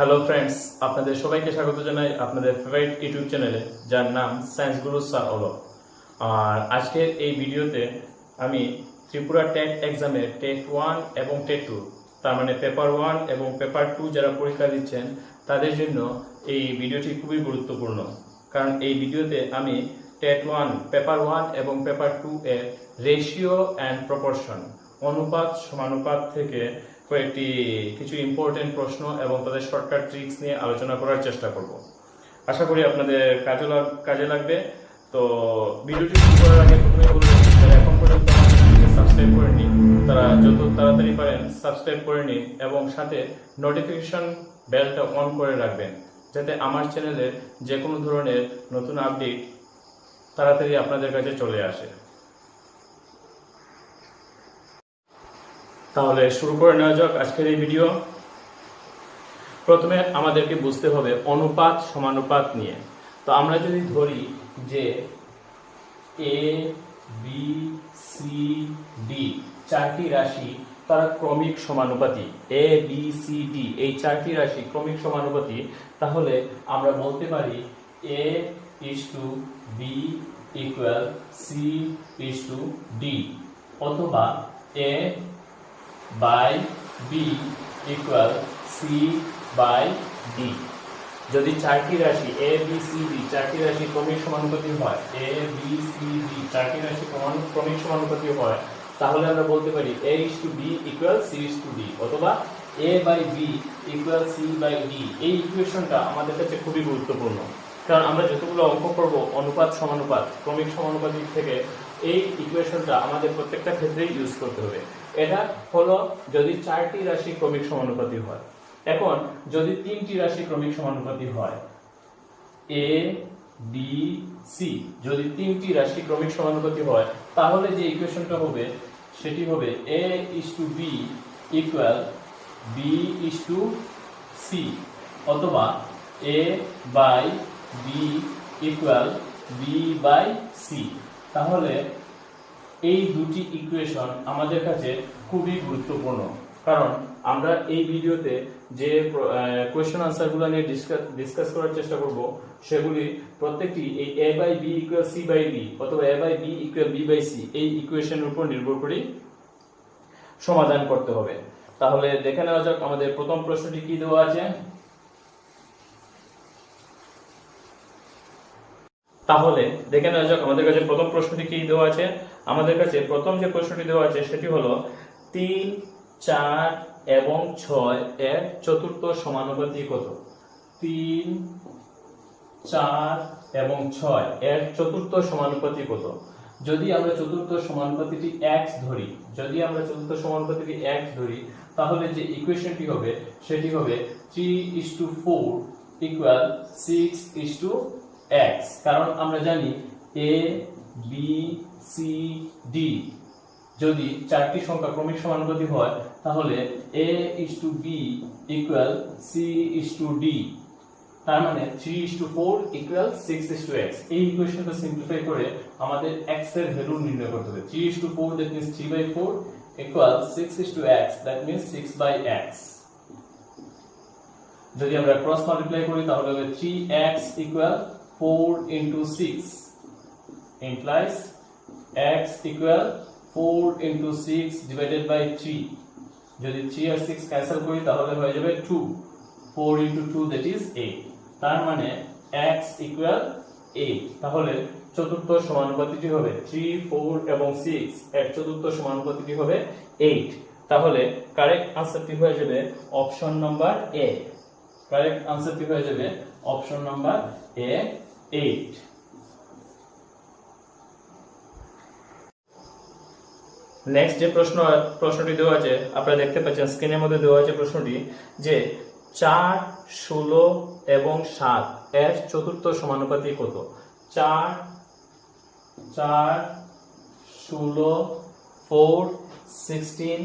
Hello friends, আপনাদের সবাইকে স্বাগত জানাই আপনাদের ফেভারিট ইউটিউব চ্যানেলে, যার নাম সায়েন্স গুরু স্যার অলক। আর আজকের এই ভিডিওতে আমি ত্রিপুরা টেট এক্সামের টেট 1 এবং টেট 2, তার মানে পেপার 1 এবং পেপার 2 যারা পরীক্ষা দিচ্ছেন তাদের জন্য এই ভিডিওটি খুবই গুরুত্বপূর্ণ। কারণ এই ভিডিওতে আমি টেট 1, পেপার 1 এবং পেপার 2 এর রেশিও অ্যান্ড প্রপোর্শন, অনুপাত সমানুপাত থেকে কয়েকটি কিছু ইম্পর্টেন্ট প্রশ্ন এবং তাদের শর্টকাট ট্রিক্স নিয়ে আলোচনা করার চেষ্টা করব। আশা করি আপনাদের কাজে লাগবে। তো ভিডিওটি শুরু করার আগে প্রথমে বলবো, যারা এখন পর্যন্ত আমার চ্যানেলকে সাবস্ক্রাইব করেননি তারা যত তাড়াতাড়ি পারেন সাবস্ক্রাইব করে নিন এবং সাথে নোটিফিকেশন বেলটা অন করে রাখবেন, যাতে আমার চ্যানেলের যে কোনো ধরনের নতুন আপডেট তাড়াতাড়ি আপনাদের কাছে চলে আসে। তাহলে শুরু করে নেওয়া যাক আজকের এই ভিডিও। প্রথমে আমাদেরকে বুঝতে হবে অনুপাত সমানুপাত নিয়ে। তো আমরা যদি ধরি যে এ বি সি ডি চারটি রাশি তারা ক্রমিক সমানুপাতি, এ বি সি ডি এই চারটি রাশি ক্রমিক সমানুপাতি, তাহলে আমরা বলতে পারি A is to B equal C is to D, অথবা A by B equal C by D. যদি চারটি রাশি এ বি সি ডি চারটি রাশি ক্রমিক সমানুপাতি হয়, এ বি সি ডি চারটি রাশি ক্রমিক সমানুপাতি হয়, তাহলে আমরা বলতে পারি A is to B equal C is to D, অথবা A by B equal C by D. এই ইকুয়েশনটা আমাদের কাছে খুবই গুরুত্বপূর্ণ, কারণ আমরা যতগুলো অঙ্ক করব অনুপাত সমানুপাত ক্রমিক সমানুপাতিক থেকে এই ইকুয়েশনটা আমাদের প্রত্যেকটা ক্ষেত্রেই ইউজ করতে হবে। এটা হলো যদি চারটি রাশি ক্রমিক সমানুপাতি হয়। এখন যদি তিনটি রাশি ক্রমিক সমানুপাতি হয়, এ বি সি যদি তিনটি রাশি ক্রমিক সমানুপাতি হয়, তাহলে যে ইকুয়েশনটা হবে সেটি হবে A is to B equal B is to C, অথবা A by B equal B by C. তাহলে এই দুটি ইকুয়েশন আমাদের কাছে খুবই গুরুত্বপূর্ণ, কারণ আমরা এই ভিডিওতে যে কোয়েশ্চেন আনসারগুলো নিয়ে ডিসকাস করার চেষ্টা করব, সেগুলি প্রত্যেকটি এই A by B equal C by D অথবা A by B equal B by C এই ইকুয়েশনের উপর নির্ভর করে সমাধান করতে হবে। তাহলে দেখে নেওয়া যাক আমাদের প্রথম প্রশ্নটি কি দেওয়া আছে। তাহলে দেখে নেওয়া যাক আমাদের কাছে প্রথম প্রশ্নটি কি দেওয়া আছে। আমাদের কাছে প্রথম যে প্রশ্নটি দেওয়া আছে সেটি হলো 3, 4 এবং 6 এর চতুর্থ সমানুপাতি কত। 3, 4 এবং 6 এর চতুর্থ সমানুপাতি কত। যদি আমরা চতুর্থ সমানুপাতিটি x ধরি, তাহলে যে ইকুয়েশনটি হবে সেটি হবে 3:4 ইকুয়াল 6:x। কারণ আমরা জানি এ বি সি ডি যদি চারটি সংখ্যা ক্রমিক সমানুপাতি হয়, তাহলে A is to B equal C is to D, তার মানে 3:4 ইকুয়াল 6:x। এই ইকুয়েশনটা সিম্পলিফাই করে আমাদের x এর ভ্যালু নির্ণয় করতে হবে। 3:4 that means 3/4 equal 6:x that means 6/x। যদি আমরা ক্রস মাল্টিপ্লাই করি তাহলে হবে 3x equal 4 into 6 implies x equal 4 into 6 divided by 3। যদি 3 আর 6 ক্যান্সেল করি তাহলে হয়ে যাবে 2, 4 into 2 that is 8, তার মানে x equal 8। তাহলে চতুর্থ সমানুপাতিটি হবে 3, 4 এবং 6 এর চতুর্থ সমানুপাতিটি হবে 8। তাহলে কারেক্ট আনসারটি হয়ে যাবে option number A. A 8। Next যে প্রশ্নটি দেওয়া আছে আপনারা দেখতে পাচ্ছেন স্ক্রিনের মধ্যে দেওয়া আছে প্রশ্নটি যে 4, 16 এবং 7 এর চতুর্থ সমানুপাতি কত। 4, 16, 4, 16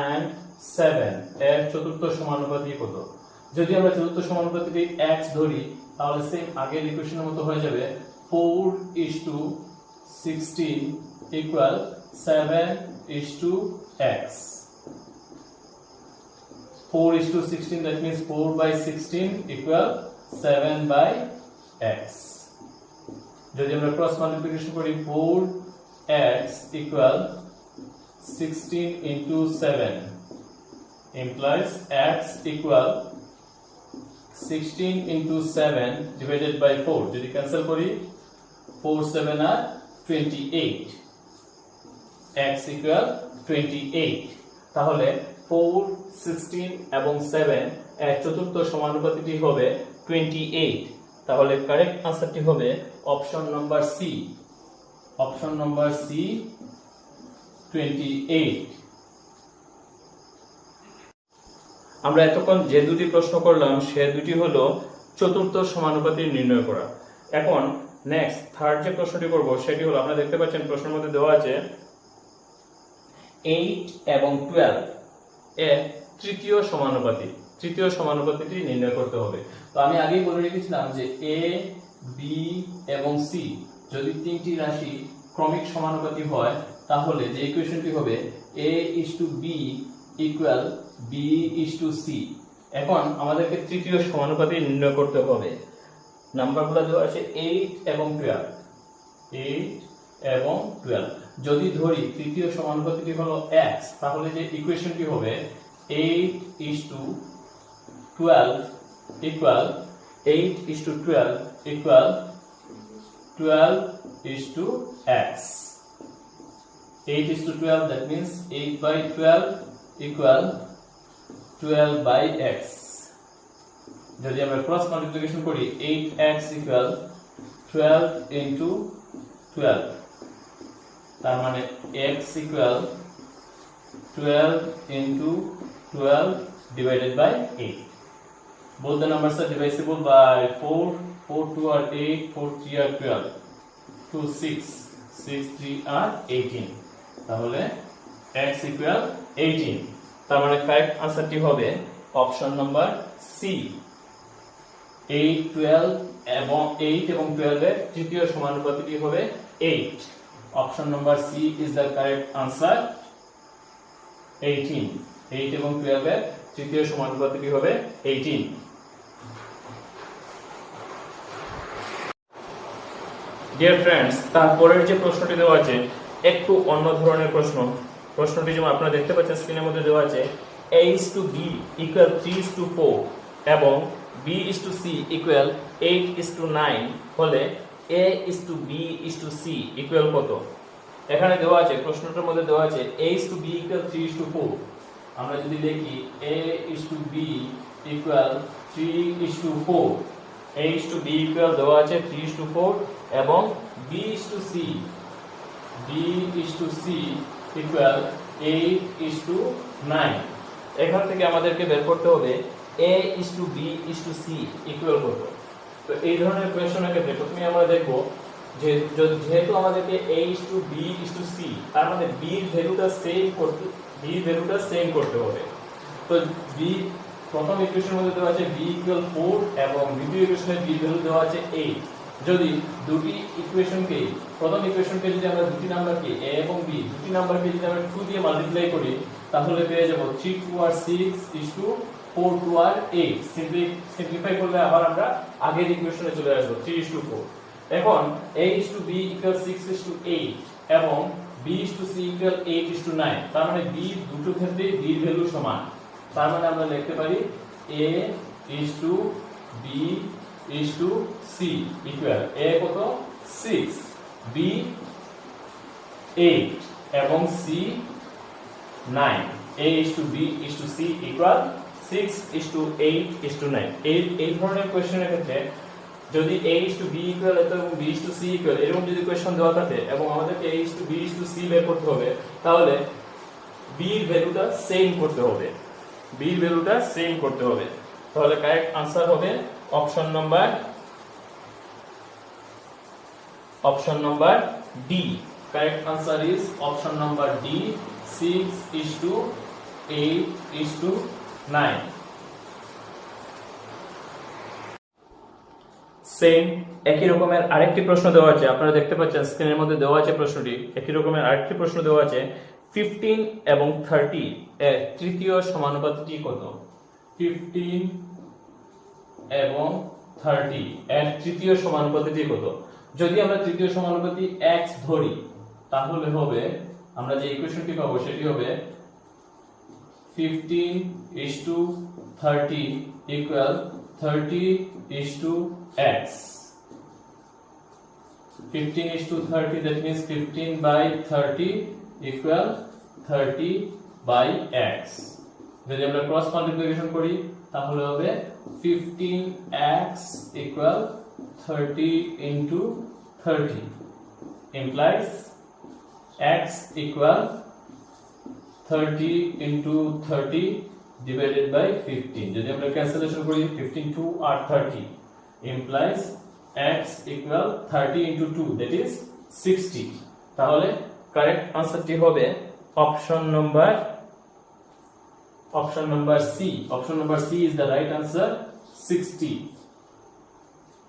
and 7 এর চতুর্থ সমানুপাতি কত। যদি আমরা চতুর্থ সমানুপাতিটি x ধরি তাহলে সেম আগের ইকুয়েশনের মতো হয়ে যাবে 4:16 equal 7:x। 4:16, that means 4/16 equal 7/x. যদি আমরা ক্রস মাল্টিপ্লিকেশন করি 4x equal 16 into 7 implies x equal 16 into 7 divided by 4. যদি ক্যান্সেল করি 4 7 are 28. x equal 28. তাহলে 4 16 এবং 7 এর চতুর্থ সমানুপাতিটি হবে 28. তাহলে কারেক্ট আনসারটি হবে option number C. Option number C 28। আমরা এতক্ষণ যে দুটি প্রশ্ন করলাম সে দুটি হলো চতুর্থ সমানুপাতি নির্ণয় করা। এখন নেক্সট থার্ড যে প্রশ্নটি করব সেটি হলো, আপনারা দেখতে পাচ্ছেন প্রশ্নের মধ্যে দেওয়া আছে 8 এবং 12 এর তৃতীয় সমানুপাতি। তৃতীয় সমানুপাতিটি নির্ণয় করতে হবে। তো আমি আগেই বলে রেখেছিলাম যে a b এবং c যদি তিনটি রাশি ক্রমিক সমানুপাতি হয় তাহলে যে ইকুয়েশনটি হবে a:b equal b:c। এখন আমাদেরকে তৃতীয় সমানুপাতি নির্ণয় করতে হবে। নাম্বারগুলো দেওয়া আছে 8 এবং 12। 8 এবং 12 যদি ধরি তৃতীয় সমানুপাতিটি হলো x, তাহলে যে ইকুয়েশনটি হবে 8:12 equal 8:12 equal 12:x. 8:12, that means 8/12 equal 12/x. যদি আমরা ক্রস মাল্টিপ্লিকেশন করি 8x equal 12 into 12, তার মানে x equal 12 into 12 divided by 8. Both the numbers are divisible by 4. 4 2 are 8, 4 3 are 12, 2 6, 6 3 are 18. তাহলে x equal 18. তার মানে কারেক্ট আনসারটি হবে অপশন নাম্বার সি। 8 12 এবং 8 এবং 12 এর তৃতীয় সমানুপাতিটি হবে 8. Option number C is the correct answer 18. 8 এবং 12 এর তৃতীয় সমানুপাতিটি হবে 18. ডিয়ার ফ্রেন্ডস, তারপরের যে প্রশ্নটি দেওয়া আছে একটু অন্য ধরনের প্রশ্ন। প্রশ্নটি যেমন আপনারা দেখতে পাচ্ছেন স্ক্রিনের মধ্যে দেওয়া আছে a:b equal 3:4 এবং b:c equal 8:9 হলে a:b:c equal কত? এখানে দেওয়া আছে, প্রশ্নটার মধ্যে দেওয়া আছে a:b equal 3:4। আমরা যদি লিখি a:b equal 3:4, a:b equal দেওয়া আছে 3:4 এবং b:c equal 8:9। এখান থেকে আমাদেরকে বের করতে হবে a:b:c equal কত। তো এই ধরনের কোয়েশ্চনের ক্ষেত্রে প্রথমে আমরা দেখব যে যেহেতু আমাদেরকে a:b:c, তার মানে b এর ভ্যালুটা সেম করতে হবে। তো b প্রথম ইকুয়েশনের মধ্যে দেওয়া আছে b equal 4 এবং দ্বিতীয় ইকুয়েশনে b ভ্যালু দেওয়া আছে 8। যদি দুটি ইকুয়েশনকে, প্রথম ইকুয়েশনকে যদি আমরা দুটি নাম্বারকে a এবং b দুটি নাম্বারকে যদি আমরা 2 দিয়ে মাল্টিপ্লাই করি তাহলে পেয়ে যাব 3 2 আর 6 4 2 আর 8। সিম্পলিফাই করলে আবার আমরা আগের ইকুয়েশনে চলে আসব 3:4। এখন a:b equal 6:8 এবং b:c equal 8:9। তার মানে b দুটো ক্ষেত্রে b এর ভ্যালু সমান। তার মানে আমরা লিখতে পারি a:b:c equal a কত 6, b 8 এবং c 9। a:b:c equal 6:8:9। এই ধরনের কোশ্চেনের ক্ষেত্রে যদি a:b equal এবং b:c equal এরকম যদি কোশ্চেন দেওয়া থাকে এবং আমাদেরকে a:b:c বের করতে হবে তাহলে b এর ভ্যালুটা সেম করতে হবে। b এর ভ্যালুটা সেম করতে হবে। তাহলে কারেক্ট आंसर হবে option number D. Correct answer is option number D, 6:8:9। Same একই রকমের আরেকটি প্রশ্ন দেওয়া আছে, আপনারা দেখতে পাচ্ছেন স্ক্রিনের মধ্যে দেওয়া আছে প্রশ্নটি। একই রকমের আরেকটি প্রশ্ন দেওয়া আছে 15 এবং 30 এর তৃতীয় সমানুপাতিটি কত? 15 এবং 30 এর তৃতীয় সমানুপাতিটি কত? যদি আমরা তৃতীয় সমানুপাতি x ধরি তাহলে হবে আমরা যে ইকুয়েশনটি পাবো সেটি হবে 15:30 equal 30:x. 15:30 that means 15/30 equal 30/x. যদি আমরা ক্রস মাল্টিপ্লিকেশন করি তাহলে হবে 15x equal 30 into 30 implies x equal 30 into 30 divided by 15. যদি আমরা ক্যান্সেলেশন করি 15 2 আর 30 implies x equal 30 into 2 that is 60. তাহলে কারেক্ট আনসারটি হবে option number C. Option number C is the right answer 60.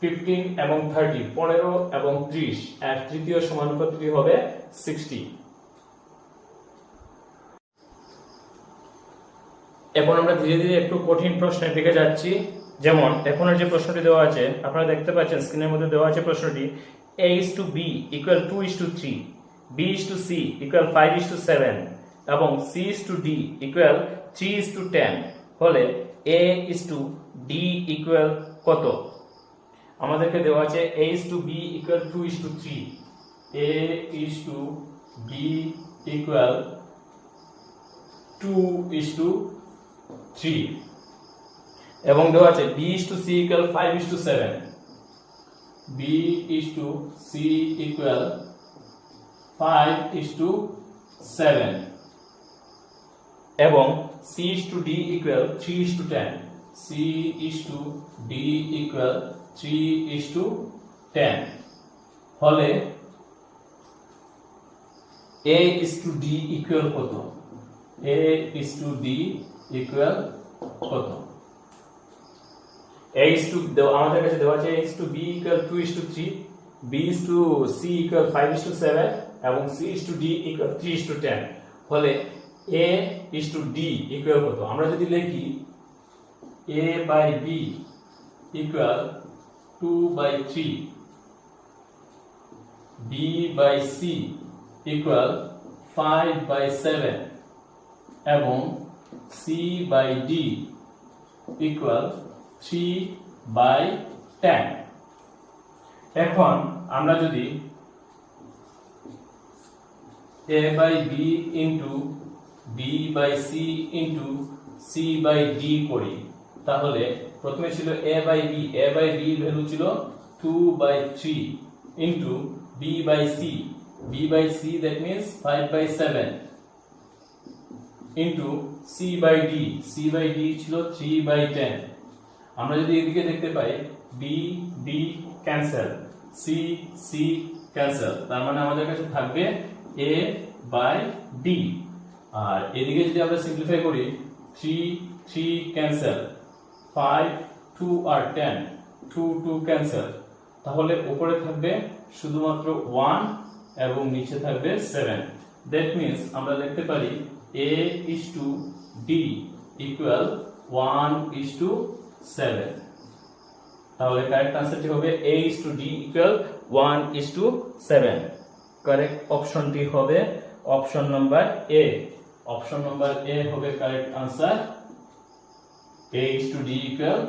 15 এবং 30 15 এবং 30 এর তৃতীয় সমানুপাতিটি হবে 60. এখন আমরা ধীরে ধীরে একটু কঠিন প্রশ্নের দিকে যাচ্ছি। যেমন এখনের যে প্রশ্নটি দেওয়া আছে আপনারা দেখতে পাচ্ছেন স্ক্রিনের মধ্যে দেওয়া আছে প্রশ্নটি a:b equal 2:3, b:c equal 5:7 এবং c:d equal 3:10 হলে a:d equal কত? আমাদেরকে দেওয়া আছে a:b equal 2:3, a:b equal 2:3 এবং দেওয়া আছে b:c equal 5:7, b:c equal 5:7 এবং c:d equal 3:10, c:d equal 3:10 হলে a:d equal কত? a:d equal কত? আমাদের কাছে দেওয়া আছে a:b equal 2:3, b:c equal 5:7 এবং c:d equal 3:10 হলে a:d equal কত? আমরা যদি লিখি a/b equal 2/3, b/c equal 5/7 এবং c/d equal 3/10. এখন আমরা যদি a/b into b/c into c/d করি তাহলে প্রথমে ছিল a/b এর ভ্যালু ছিল 2/3 into b/c that means 5/7 into c/d ছিল 3/10. আমরা যদি এদিকে দেখতে পাই b ক্যান্সেল, c ক্যান্সেল, তার মানে আমাদের কাছে থাকবে a/d। আর এদিকে যদি আমরা সিম্পলিফাই করি 3 ক্যান্সেল, 5 2 আর 10 2 ক্যান্সেল, তাহলে উপরে থাকবে শুধুমাত্র 1 এবং নিচে থাকবে 7। দ্যাট মিন্স আমরা লিখতে পারি a:d equal 1:7। তাহলে কারেক্ট আনসারটি হবে a:d equal 1:7। কারেক্ট অপশনটি হবে option number A। Option number A হবে কারেক্ট আনসার, a:d equal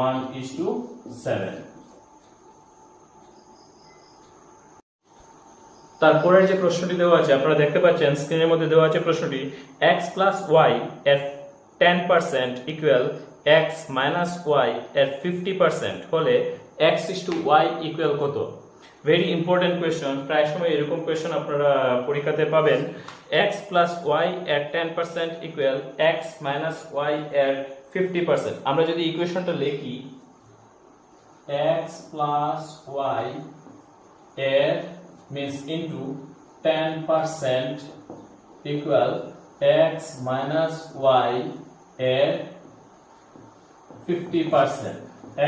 1:7। তারপরের যে প্রশ্নটি দেওয়া আছে আপনারা দেখতে পাচ্ছেন স্ক্রিনের মধ্যে দেওয়া আছে প্রশ্নটি x plus y at 10% equal x minus y at 50% হলে x is to y equal কত? ভেরি ইম্পর্টেন্ট কোয়েশ্চন, প্রায় সময় এরকম কোয়েশ্চন আপনারা পরীক্ষাতে পাবেন। x plus y at 10% equal x minus y at 50%। আমরা যদি ইকুয়েশনটা লিখি x plus y at means into 10% equal x minus y at 50%,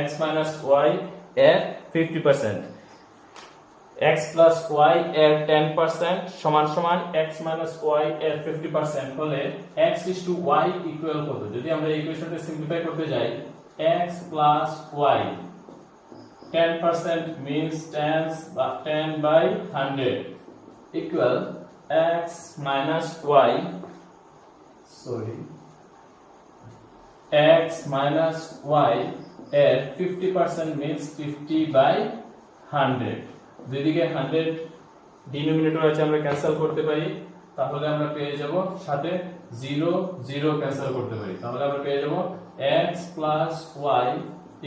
x minus y at 50%। x plus y এর 10% সমান সমান x মাইনাস y এর 50% হলে x is to y equal কত? যদি আমরা এই ইকুয়েশনটা সিম্পলিফাই করতে যাই, x plus y 10% means 10 by 100 equal x minus y, sorry, x minus y এর 50% means 50 by 100. দুইদিকে 100 ডিনোমিনেটর আছে, আমরা ক্যান্সেল করতে পারি, তাহলে আমরা পেয়ে যাব সাথে 0 0 ক্যান্সেল করতে পারি, তাহলে আমরা পেয়ে যাব x plus y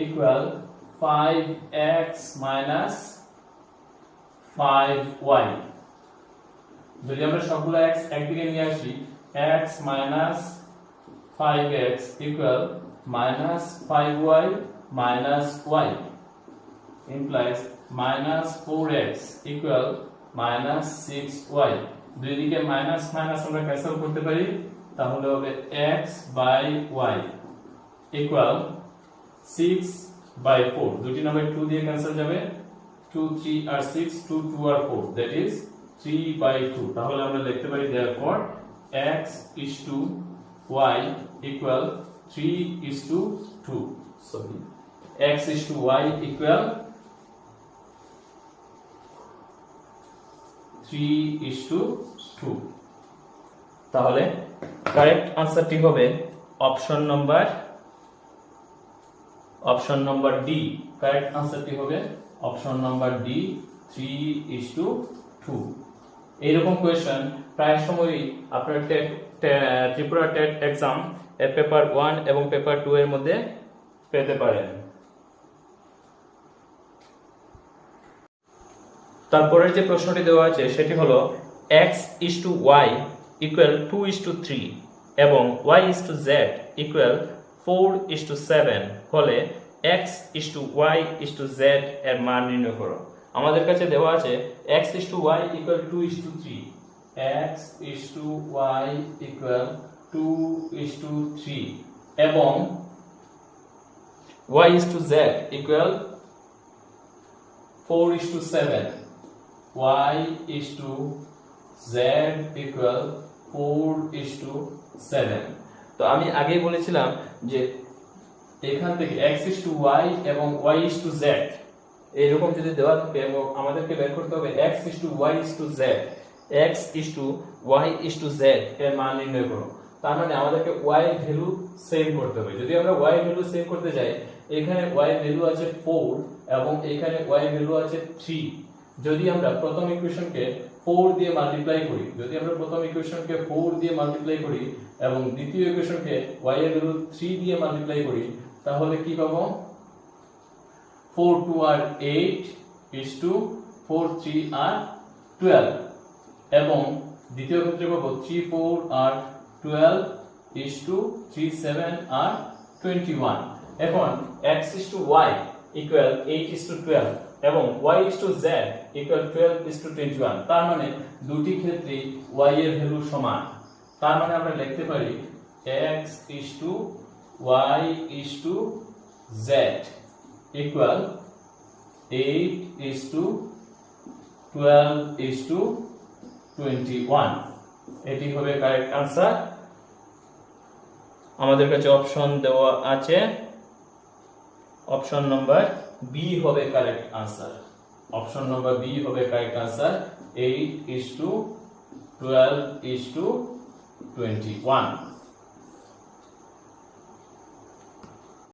equal 5x minus 5y. যদি আমরা সবগুলো x একদিকে নিয়ে আসি, x minus 5x equal minus 5y minus y implies minus 4x equal minus 6y. দুই দিকে মাইনাস মাইনাস আমরা ক্যান্সেল করতে পারি, তাহলে হবে x by y equal 6 by 4. দুটি নাম্বার 2 দিয়ে ক্যান্সেল যাবে, 2 3 আর 6, 2 2 আর 4, that is 3 by 2. তাহলে আমরা লিখতে পারি therefore x is to y equal 3 is to 2. Sorry, x is to y equal 3 is to 2. তাহলে কারেক্ট আনসারটি হবে অপশন নাম্বার ডি। কারেক্ট আনসারটি হবে option number D, 3 is to 2. এইরকম কোয়েশ্চেন প্রায় সময়ই আপনার ত্রিপুরা টেট এক্সাম এর পেপার 1 এবং পেপার 2 এর মধ্যে পেতে পারেন। তারপরের যে প্রশ্নটি দেওয়া আছে সেটি হলো x is to y equal 2 is to 3 এবং y is to z equal 4 is to 7 হলে x is to y is to z এর মান নির্ণয় করো। আমাদের কাছে দেওয়া আছে x is to y equal 2 is to 3, x is to y equal 2 is to 3 এবং y is to z equal 4 is to 7, y is to z equal 4 is to 7. তো আমি আগেই বলেছিলাম যে এখান থেকে x is to y এবং y is to z এইরকম যদি দেওয়া থাকে এবং আমাদেরকে বের করতে হবে x is to y is to z, x is to y is to z এর মান নির্ণয় করো। তার মানে আমাদেরকে y এর ভ্যালু সেভ করতে হবে। যদি আমরা y এর ভ্যালু সেভ করতে যাই, এখানে y এর ভ্যালু আছে 4 এবং এখানে y এর ভ্যালু আছে 3। যদি আমরা প্রথম ইকুয়েশনকে 4 দিয়ে মাল্টিপ্লাই করি, এবং দ্বিতীয় ইকুয়েশনকে y এর ভ্যালু 3 দিয়ে মাল্টিপ্লাই করি, তাহলে কি পাবো? 4 2 আর 8 is to 4 3 আর 12 এবং দ্বিতীয় ক্ষেত্রে পাবো 3 4 আর 12 is to 3 7 আর 21। এখন x is to y equal 8 is to 12 এবং y is to z equal 12 is to 21। তার মানে দুটি ক্ষেত্রেই y এর ভ্যালু সমান। তার মানে আমরা লিখতে পারি x is to y is to z equal 8 is to 12 is to 21। এটি হবে কারেক্ট আনসার। আমাদের কাছে অপশন দেওয়া আছে, অপশন নাম্বার বি হবে correct answer. 8 is to 12 is to 21।